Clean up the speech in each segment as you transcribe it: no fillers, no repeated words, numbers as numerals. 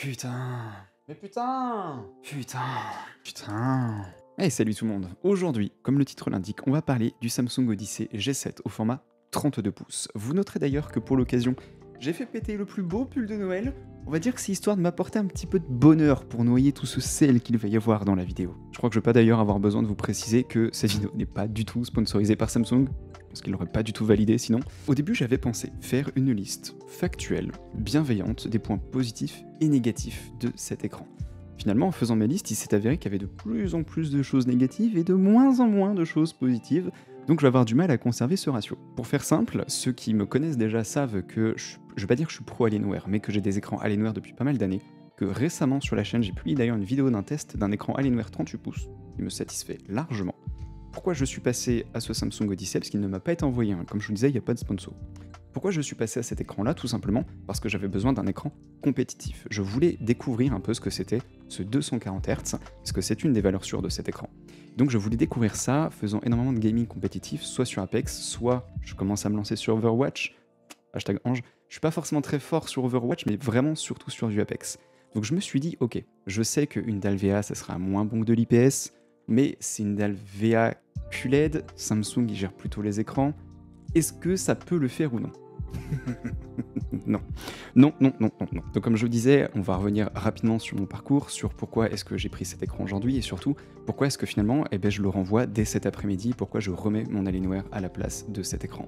Putain. Mais putain. Putain. Hey, salut tout le monde. Aujourd'hui, comme le titre l'indique, on va parler du Samsung Odyssey G7 au format 32 pouces. Vous noterez d'ailleurs que pour l'occasion, j'ai fait péter le plus beau pull de Noël. On va dire que c'est histoire de m'apporter un petit peu de bonheur pour noyer tout ce sel qu'il va y avoir dans la vidéo. Je crois que je vais pas d'ailleurs avoir besoin de vous préciser que cette vidéo n'est pas du tout sponsorisée par Samsung, parce qu'il l'aurait pas du tout validé sinon. Au début, j'avais pensé faire une liste factuelle, bienveillante des points positifs et négatifs de cet écran. Finalement, en faisant mes listes, il s'est avéré qu'il y avait de plus en plus de choses négatives et de moins en moins de choses positives, donc je vais avoir du mal à conserver ce ratio. Pour faire simple, ceux qui me connaissent déjà savent que je vais pas dire que je suis pro Alienware, mais que j'ai des écrans Alienware depuis pas mal d'années, que récemment sur la chaîne j'ai publié d'ailleurs une vidéo d'un test d'un écran Alienware 38 pouces, qui me satisfait largement. Pourquoi je suis passé à ce Samsung Odyssey? Parce qu'il ne m'a pas été envoyé, comme je vous le disais, il n'y a pas de sponsor. Pourquoi je suis passé à cet écran-là? Tout simplement parce que j'avais besoin d'un écran compétitif. Je voulais découvrir un peu ce que c'était ce 240 Hz, parce que c'est une des valeurs sûres de cet écran. Donc je voulais découvrir ça, faisant énormément de gaming compétitif, soit sur Apex, soit je commence à me lancer sur Overwatch. Hashtag Ange. Je suis pas forcément très fort sur Overwatch, mais vraiment surtout sur du Apex. Donc je me suis dit, ok, je sais qu'une dalle VA, ça sera moins bon que de l'IPS, mais c'est une dalle VA QLED, Samsung il gère plutôt les écrans. Est-ce que ça peut le faire ou non? Non. Non. Donc comme je vous disais, on va revenir rapidement sur mon parcours, sur pourquoi est-ce que j'ai pris cet écran aujourd'hui, et surtout, pourquoi est-ce que finalement, je le renvoie dès cet après-midi, pourquoi je remets mon Alienware à la place de cet écran.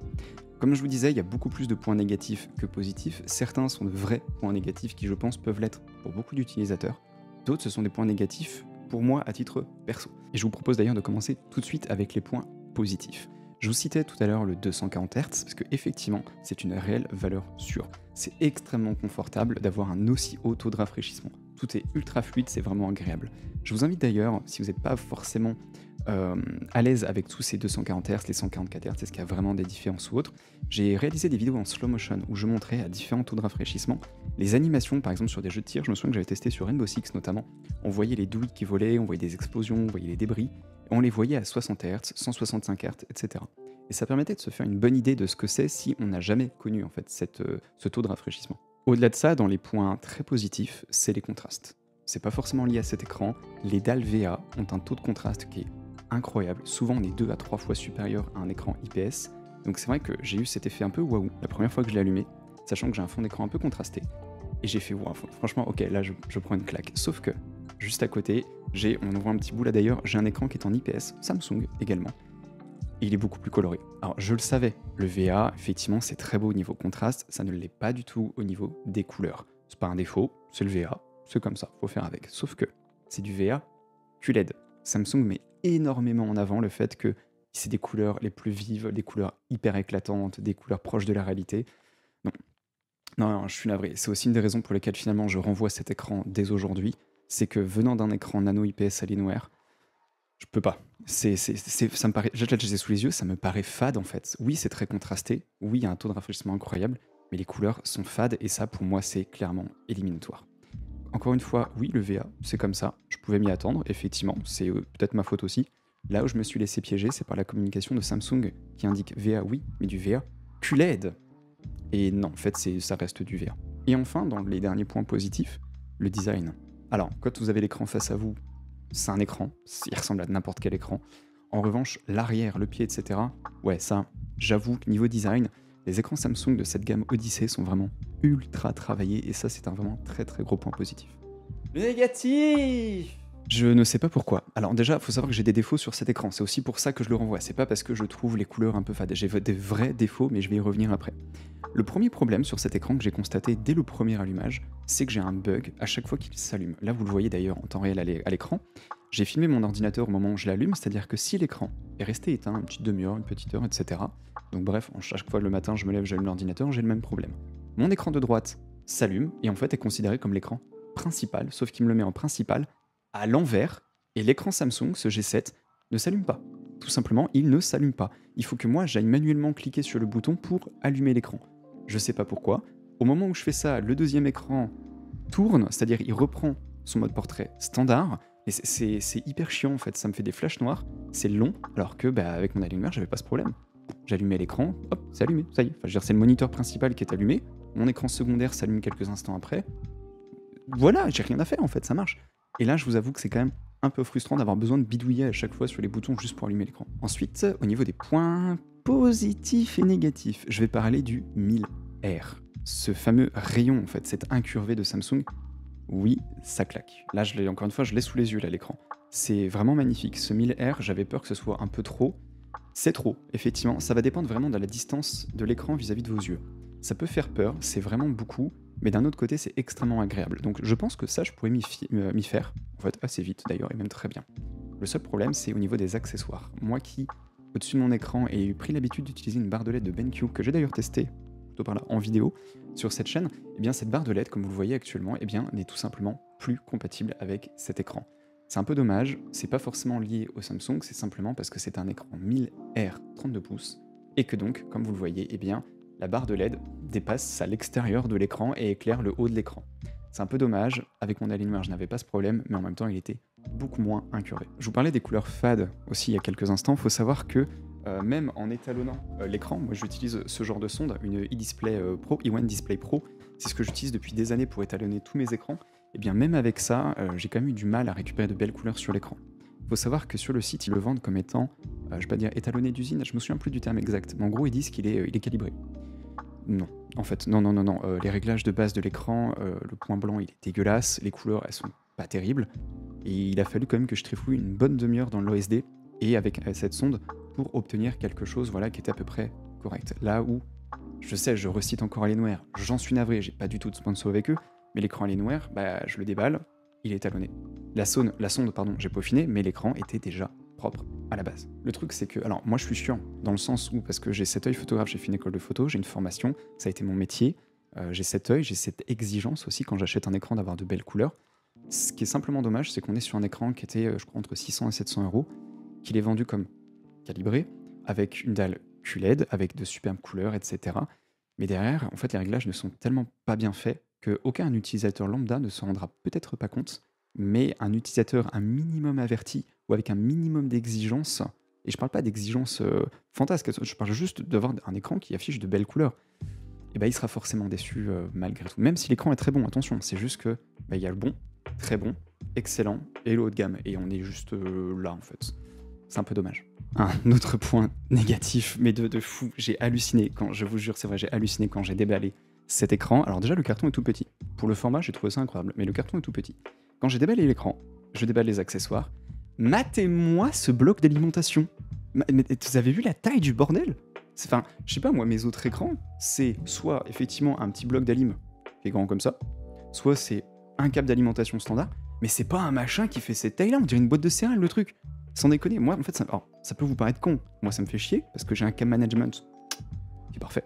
Comme je vous disais, il y a beaucoup plus de points négatifs que positifs. Certains sont de vrais points négatifs qui, je pense, peuvent l'être pour beaucoup d'utilisateurs. D'autres, ce sont des points négatifs pour moi à titre perso. Et je vous propose d'ailleurs de commencer tout de suite avec les points positifs. Je vous citais tout à l'heure le 240 Hz parce que effectivement c'est une réelle valeur sûre. C'est extrêmement confortable d'avoir un aussi haut taux de rafraîchissement. Tout est ultra fluide, c'est vraiment agréable. Je vous invite d'ailleurs, si vous n'êtes pas forcément à l'aise avec tous ces 240 Hz, les 144 Hz, est-ce qu'il y a vraiment des différences ou autres, j'ai réalisé des vidéos en slow motion où je montrais à différents taux de rafraîchissement les animations, par exemple sur des jeux de tir. Je me souviens que j'avais testé sur Rainbow Six notamment. On voyait les douilles qui volaient, on voyait des explosions, on voyait les débris. On les voyait à 60 Hz, 165 Hz, etc. Et ça permettait de se faire une bonne idée de ce que c'est si on n'a jamais connu en fait ce taux de rafraîchissement. Au-delà de ça, dans les points très positifs, c'est les contrastes. C'est pas forcément lié à cet écran, les dalles VA ont un taux de contraste qui est incroyable. Souvent on est 2 à 3 fois supérieur à un écran IPS, donc c'est vrai que j'ai eu cet effet un peu waouh la première fois que je l'ai allumé, sachant que j'ai un fond d'écran un peu contrasté. Et j'ai fait waouh, franchement ok, là je prends une claque. Sauf que, juste à côté, on en voit un petit bout là d'ailleurs, j'ai un écran qui est en IPS, Samsung également. Et il est beaucoup plus coloré. Alors je le savais, le VA, effectivement, c'est très beau au niveau contraste, ça ne l'est pas du tout au niveau des couleurs. C'est pas un défaut, c'est le VA, c'est comme ça, faut faire avec. Sauf que c'est du VA QLED. Samsung met énormément en avant le fait que c'est des couleurs les plus vives, des couleurs hyper éclatantes, des couleurs proches de la réalité. Non, je suis navré. C'est aussi une des raisons pour lesquelles finalement je renvoie cet écran dès aujourd'hui. C'est que venant d'un écran nano IPS Alienware, je peux pas. Ça me paraît, je les ai sous les yeux, ça me paraît fade en fait. Oui, c'est très contrasté. Oui, il y a un taux de rafraîchissement incroyable, mais les couleurs sont fades et ça, pour moi, c'est clairement éliminatoire. Encore une fois, oui, le VA, c'est comme ça. Je pouvais m'y attendre, effectivement. C'est peut-être ma faute aussi. Là où je me suis laissé piéger, c'est par la communication de Samsung qui indique VA, oui, mais du VA QLED. Et non, en fait, ça reste du VA. Et enfin, dans les derniers points positifs, le design. Alors, quand vous avez l'écran face à vous, c'est un écran, il ressemble à n'importe quel écran. En revanche, l'arrière, le pied, etc., ouais, ça, j'avoue, niveau design, les écrans Samsung de cette gamme Odyssey sont vraiment ultra travaillés, et ça, c'est un vraiment très très gros point positif. Le négatif! Je ne sais pas pourquoi. Alors déjà, il faut savoir que j'ai des défauts sur cet écran, c'est aussi pour ça que je le renvoie, c'est pas parce que je trouve les couleurs un peu fades, j'ai des vrais défauts, mais je vais y revenir après. Le premier problème sur cet écran que j'ai constaté dès le premier allumage, c'est que j'ai un bug à chaque fois qu'il s'allume. Là, vous le voyez d'ailleurs en temps réel à l'écran. J'ai filmé mon ordinateur au moment où je l'allume, c'est-à-dire que si l'écran est resté éteint une petite demi-heure, une petite heure, etc. Donc bref, chaque fois le matin, je me lève, j'allume l'ordinateur, j'ai le même problème. Mon écran de droite s'allume et en fait est considéré comme l'écran principal, sauf qu'il me le met en principal à l'envers et l'écran Samsung, ce G7, ne s'allume pas. Tout simplement, il ne s'allume pas. Il faut que moi, j'aille manuellement cliquer sur le bouton pour allumer l'écran. Je sais pas pourquoi. Au moment où je fais ça, le deuxième écran tourne, c'est-à-dire il reprend son mode portrait standard, et c'est hyper chiant en fait, ça me fait des flashs noirs, c'est long, alors que avec mon Alienware, j'avais pas ce problème. J'allumais l'écran, hop, c'est allumé, ça y est. Enfin, je veux dire, c'est le moniteur principal qui est allumé, mon écran secondaire s'allume quelques instants après, voilà, j'ai rien à faire en fait, ça marche. Et là, je vous avoue que c'est quand même un peu frustrant d'avoir besoin de bidouiller à chaque fois sur les boutons juste pour allumer l'écran. Ensuite, au niveau des points positifs et négatifs, je vais parler du 1000R. Ce fameux rayon, en fait, cette incurvée de Samsung, oui, ça claque. Là, encore une fois, je l'ai sous les yeux, là, l'écran. C'est vraiment magnifique. Ce 1000R, j'avais peur que ce soit un peu trop. C'est trop, effectivement. Ça va dépendre vraiment de la distance de l'écran vis-à-vis de vos yeux. Ça peut faire peur, c'est vraiment beaucoup, mais d'un autre côté, c'est extrêmement agréable. Donc je pense que ça, je pourrais m'y faire, en fait, assez vite d'ailleurs, et même très bien. Le seul problème, c'est au niveau des accessoires. Moi qui, au-dessus de mon écran, ai pris l'habitude d'utiliser une barre de LED de BenQ, que j'ai d'ailleurs testé, plutôt par là, en vidéo, sur cette chaîne, eh bien cette barre de LED, comme vous le voyez actuellement, eh bien, n'est tout simplement plus compatible avec cet écran. C'est un peu dommage, c'est pas forcément lié au Samsung, c'est simplement parce que c'est un écran 1000R 32 pouces, et que donc, comme vous le voyez, eh bien, la barre de LED dépasse à l'extérieur de l'écran et éclaire le haut de l'écran. C'est un peu dommage, avec mon Alienware je n'avais pas ce problème, mais en même temps il était beaucoup moins incurvé. Je vous parlais des couleurs fades aussi il y a quelques instants, il faut savoir que même en étalonnant l'écran, moi j'utilise ce genre de sonde, une eDisplay Pro, eOne Display Pro, c'est ce que j'utilise depuis des années pour étalonner tous mes écrans, et bien même avec ça, j'ai quand même eu du mal à récupérer de belles couleurs sur l'écran. Il faut savoir que sur le site, ils le vendent comme étant, je vais pas dire étalonné d'usine, je me souviens plus du terme exact, mais en gros ils disent qu'il est calibré. Non, en fait, non. Les réglages de base de l'écran, le point blanc, il est dégueulasse, les couleurs, elles sont pas terribles, et il a fallu quand même que je trifouille une bonne demi-heure dans l'OSD et avec cette sonde pour obtenir quelque chose, voilà, qui était à peu près correct. Là où, je sais, je recite encore Alienware, j'en suis navré, j'ai pas du tout de sponsor avec eux, mais l'écran Alienware, bah, je le déballe, il est étalonné. La sonde, pardon, j'ai peaufiné, mais l'écran était déjà propre à la base. Le truc c'est que, alors moi je suis chiant, dans le sens où, parce que j'ai cet œil photographe, j'ai fait une école de photo, j'ai une formation, ça a été mon métier, j'ai cet œil, j'ai cette exigence aussi quand j'achète un écran d'avoir de belles couleurs. Ce qui est simplement dommage, c'est qu'on est sur un écran qui était, je crois, entre 600 et 700 euros, qu'il est vendu comme calibré, avec une dalle QLED, avec de superbes couleurs, etc. Mais derrière, en fait, les réglages ne sont tellement pas bien faits qu'aucun utilisateur lambda ne se rendra peut-être pas compte, mais un utilisateur un minimum averti ou avec un minimum d'exigence, et je parle pas d'exigence fantasque, je parle juste d'avoir un écran qui affiche de belles couleurs, et ben il sera forcément déçu malgré tout. Même si l'écran est très bon, attention, c'est juste que il y a le bon, très bon, excellent et le haut de gamme, et on est juste là en fait. C'est un peu dommage. Un autre point négatif, mais de fou, j'ai halluciné quand, je vous jure, c'est vrai, j'ai halluciné quand j'ai déballé cet écran. Alors déjà, le carton est tout petit. Pour le format, j'ai trouvé ça incroyable, mais le carton est tout petit. Quand j'ai déballé l'écran, je déballe les accessoires. Matez-moi ce bloc d'alimentation. Mais vous avez vu la taille du bordel? Enfin, je sais pas, moi, mes autres écrans, c'est soit effectivement un petit bloc d'alim qui est grand comme ça, soit c'est un câble d'alimentation standard, mais c'est pas un machin qui fait cette taille-là, on dirait une boîte de céréales, le truc. Sans déconner, moi, en fait, ça peut vous paraître con. Moi, ça me fait chier, parce que j'ai un cam management qui est parfait,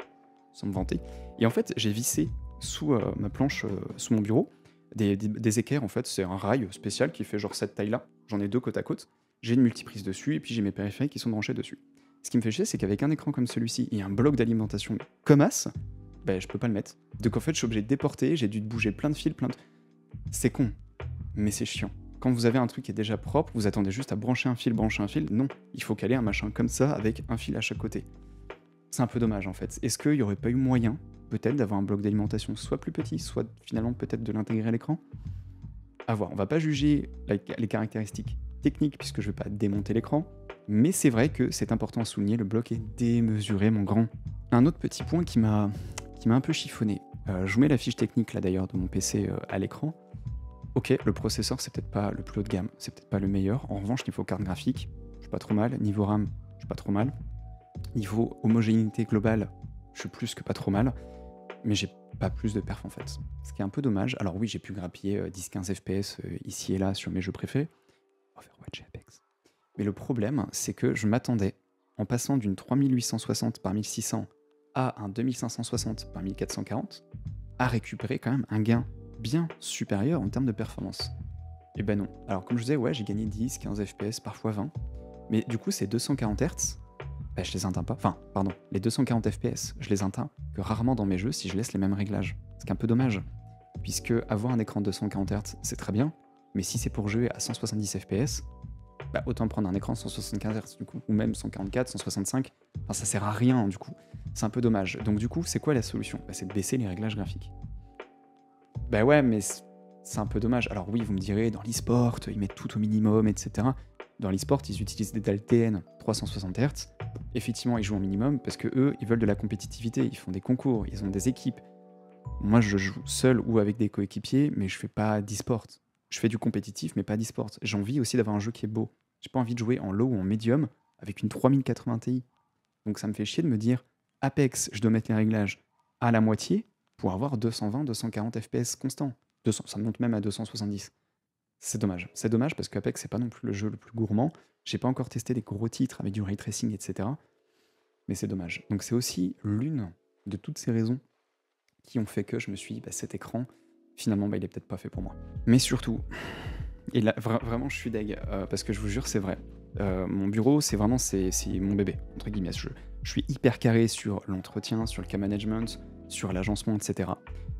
sans me vanter. Et en fait, j'ai vissé sous ma planche, sous mon bureau, des équerres, en fait, c'est un rail spécial qui fait genre cette taille-là. J'en ai deux côte à côte. J'ai une multiprise dessus, et puis j'ai mes périphériques qui sont branchés dessus. Ce qui me fait chier, c'est qu'avec un écran comme celui-ci et un bloc d'alimentation comme as, ben, je peux pas le mettre. Donc en fait, je suis obligé de déporter, j'ai dû bouger plein de fils, C'est con, mais c'est chiant. Quand vous avez un truc qui est déjà propre, vous attendez juste à brancher un fil. Non, il faut caler un machin comme ça avec un fil à chaque côté. C'est un peu dommage en fait. Est-ce qu'il n'y aurait pas eu moyen, peut-être, d'avoir un bloc d'alimentation soit plus petit, soit finalement peut-être de l'intégrer à l'écran? À voir, on va pas juger les caractéristiques techniques puisque je vais pas démonter l'écran, mais c'est vrai que c'est important à souligner, le bloc est démesuré, mon grand. Un autre petit point qui m'a un peu chiffonné. Je vous mets la fiche technique là d'ailleurs de mon PC à l'écran. Ok, le processeur, c'est peut-être pas le plus haut de gamme, c'est peut-être pas le meilleur. En revanche, niveau carte graphique, je suis pas trop mal. Niveau RAM, je suis pas trop mal. Niveau homogénéité globale, je suis plus que pas trop mal. Mais j'ai pas plus de perf en fait. Ce qui est un peu dommage. Alors oui, j'ai pu grappiller 10-15 FPS ici et là sur mes jeux préférés. Overwatch et Apex. Mais le problème, c'est que je m'attendais, en passant d'une 3860 par 1600 à un 2560 par 1440, à récupérer quand même un gain bien supérieur en termes de performance. Et ben non. Alors comme je disais, ouais, j'ai gagné 10, 15 FPS, parfois 20. Mais du coup, ces 240 Hz, bah, je les atteins pas. Enfin, pardon, les 240 FPS, je les atteins que rarement dans mes jeux si je laisse les mêmes réglages. Ce qui est un peu dommage. Puisque avoir un écran de 240 Hz, c'est très bien. Mais si c'est pour jouer à 170 FPS, bah, autant prendre un écran 175 Hz du coup. Ou même 144, 165. Enfin, ça sert à rien du coup. C'est un peu dommage. Donc du coup, c'est quoi la solution? Bah, c'est de baisser les réglages graphiques. Bah ouais, mais c'est un peu dommage. Alors oui, vous me direz, dans l'e-sport, ils mettent tout au minimum, etc. Dans l'e-sport, ils utilisent des dalles TN 360 Hz. Effectivement, ils jouent au minimum parce que eux, ils veulent de la compétitivité. Ils font des concours, ils ont des équipes. Moi, je joue seul ou avec des coéquipiers, mais je fais pas d'e-sport. Je fais du compétitif, mais pas d'e-sport. J'ai envie aussi d'avoir un jeu qui est beau. J'ai pas envie de jouer en low ou en medium avec une 3080 Ti. Donc ça me fait chier de me dire, Apex, je dois mettre les réglages à la moitié pour avoir 220-240 FPS constants. 200, ça monte même à 270. C'est dommage. C'est dommage parce qu'Apex, c'est pas non plus le jeu le plus gourmand. J'ai pas encore testé des gros titres avec du ray tracing, etc. Mais c'est dommage. Donc c'est aussi l'une de toutes ces raisons qui ont fait que je me suis dit, bah, cet écran, finalement, bah, il est peut-être pas fait pour moi. Mais surtout, et là, vraiment, je suis deg, parce que je vous jure, c'est vrai. Mon bureau, c'est vraiment c'est mon bébé, entre guillemets. Je suis hyper carré sur l'entretien, sur le cas management, sur l'agencement, etc.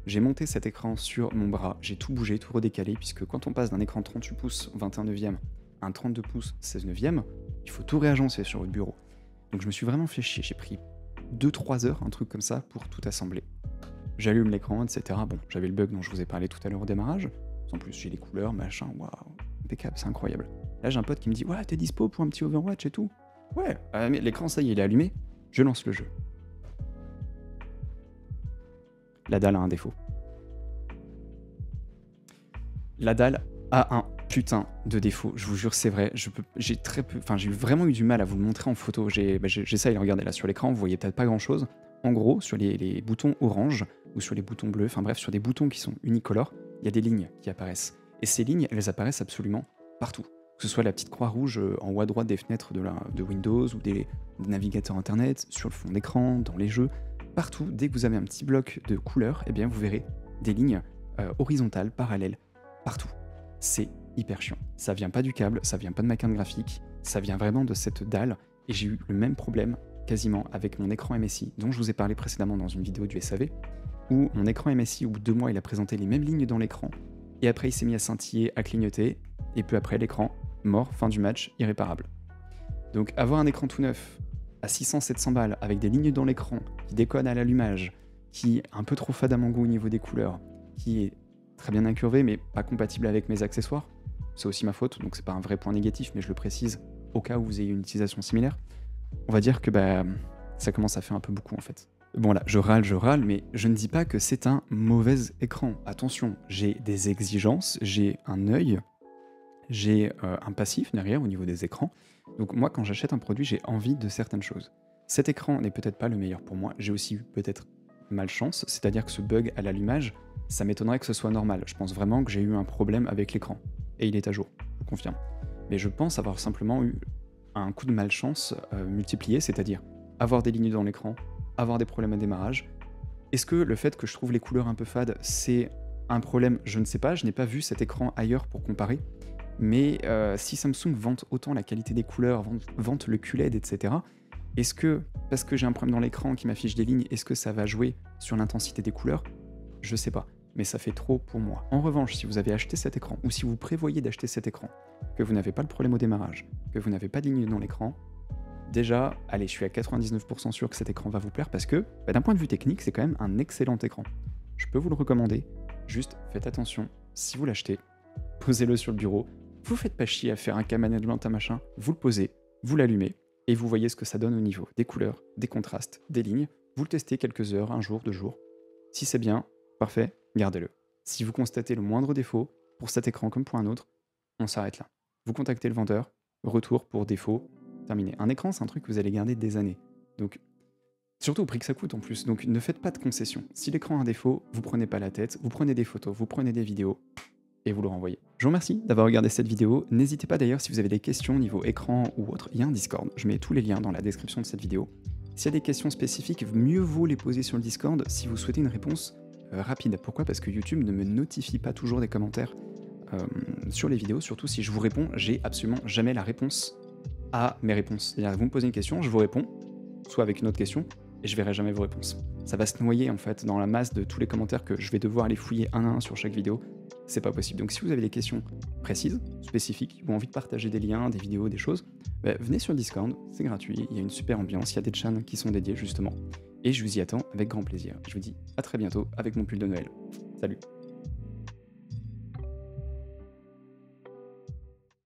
J'ai monté cet écran sur mon bras, j'ai tout bougé, tout redécalé, puisque quand on passe d'un écran 38 pouces 21 neuvième à un 32 pouces 16 neuvième, il faut tout réagencer sur votre bureau. Donc je me suis vraiment fait chier, j'ai pris 2-3 heures, un truc comme ça, pour tout assembler. J'allume l'écran, etc. Bon, j'avais le bug dont je vous ai parlé tout à l'heure au démarrage. En plus, j'ai les couleurs, machin, waouh, impeccable, c'est incroyable. Là, j'ai un pote qui me dit, ouais, t'es dispo pour un petit Overwatch et tout? Ouais, mais l'écran, ça y est, il est allumé, je lance le jeu. La dalle a un défaut. La dalle a un putain de défaut, je vous jure, c'est vrai. J'ai vraiment eu du mal à vous le montrer en photo. J'essaye de regarder là sur l'écran, vous voyez peut-être pas grand chose. En gros, sur les boutons orange ou sur les boutons bleus, enfin bref, sur des boutons qui sont unicolores, il y a des lignes qui apparaissent. Et ces lignes, elles apparaissent absolument partout. Que ce soit la petite croix rouge en haut à droite des fenêtres de Windows ou des navigateurs internet, sur le fond d'écran, dans les jeux, partout, dès que vous avez un petit bloc de couleurs, eh bien vous verrez des lignes horizontales, parallèles, partout. C'est hyper chiant. Ça vient pas du câble, ça vient pas de ma carte graphique, ça vient vraiment de cette dalle, et j'ai eu le même problème quasiment avec mon écran MSI, dont je vous ai parlé précédemment dans une vidéo du SAV, où mon écran MSI, au bout de 2 mois, il a présenté les mêmes lignes dans l'écran, et après il s'est mis à scintiller, à clignoter, et peu après l'écran, mort, fin du match, irréparable. Donc avoir un écran tout neuf, à 600-700 balles, avec des lignes dans l'écran, qui déconne à l'allumage, qui est un peu trop fade à mon goût au niveau des couleurs, qui est très bien incurvé, mais pas compatible avec mes accessoires, c'est aussi ma faute, donc c'est pas un vrai point négatif, mais je le précise au cas où vous ayez une utilisation similaire, on va dire que ça commence à faire un peu beaucoup en fait. Bon là, je râle, mais je ne dis pas que c'est un mauvais écran. Attention, j'ai des exigences, j'ai un œil, j'ai un passif derrière au niveau des écrans. Donc moi, quand j'achète un produit, j'ai envie de certaines choses. Cet écran n'est peut-être pas le meilleur pour moi, j'ai aussi eu peut-être malchance, c'est-à-dire que ce bug à l'allumage, ça m'étonnerait que ce soit normal. Je pense vraiment que j'ai eu un problème avec l'écran. Et il est à jour, je vous confirme. Mais je pense avoir simplement eu un coup de malchance multiplié, c'est-à-dire avoir des lignes dans l'écran, avoir des problèmes à démarrage. Est-ce que le fait que je trouve les couleurs un peu fades, c'est un problème? Je ne sais pas, je n'ai pas vu cet écran ailleurs pour comparer. Mais si Samsung vante autant la qualité des couleurs, vante le QLED, etc., est-ce que, parce que j'ai un problème dans l'écran qui m'affiche des lignes, est-ce que ça va jouer sur l'intensité des couleurs? Je sais pas, mais ça fait trop pour moi. En revanche, si vous avez acheté cet écran, ou si vous prévoyez d'acheter cet écran, que vous n'avez pas le problème au démarrage, que vous n'avez pas de lignes dans l'écran, déjà, allez, je suis à 99% sûr que cet écran va vous plaire parce que, d'un point de vue technique, c'est quand même un excellent écran. Je peux vous le recommander, juste faites attention, si vous l'achetez, posez-le sur le bureau, vous faites pas chier à faire un cas management à machin, vous le posez, vous l'allumez, et vous voyez ce que ça donne au niveau des couleurs, des contrastes, des lignes, vous le testez quelques heures, un jour, 2 jours. Si c'est bien, parfait, gardez-le. Si vous constatez le moindre défaut, pour cet écran comme pour un autre, on s'arrête là. Vous contactez le vendeur, retour pour défaut, terminé. Un écran, c'est un truc que vous allez garder des années. Donc, surtout au prix que ça coûte en plus. Donc, ne faites pas de concessions. Si l'écran a un défaut, vous prenez pas la tête, vous prenez des photos, vous prenez des vidéos, et vous le renvoyez. Je vous remercie d'avoir regardé cette vidéo. N'hésitez pas d'ailleurs si vous avez des questions niveau écran ou autre, il y a un Discord. Je mets tous les liens dans la description de cette vidéo. S'il y a des questions spécifiques, mieux vaut les poser sur le Discord si vous souhaitez une réponse rapide. Pourquoi? Parce que YouTube ne me notifie pas toujours des commentaires sur les vidéos, surtout si je vous réponds, j'ai absolument jamais la réponse à mes réponses. C'est-à-dire, vous me posez une question, je vous réponds, soit avec une autre question, et je verrai jamais vos réponses. Ça va se noyer en fait dans la masse de tous les commentaires que je vais devoir aller fouiller un à un sur chaque vidéo. C'est pas possible. Donc si vous avez des questions précises, spécifiques, ou envie de partager des liens, des vidéos, des choses, venez sur Discord, c'est gratuit, il y a une super ambiance, il y a des channels qui sont dédiés justement. Et je vous y attends avec grand plaisir. Je vous dis à très bientôt avec mon pull de Noël. Salut!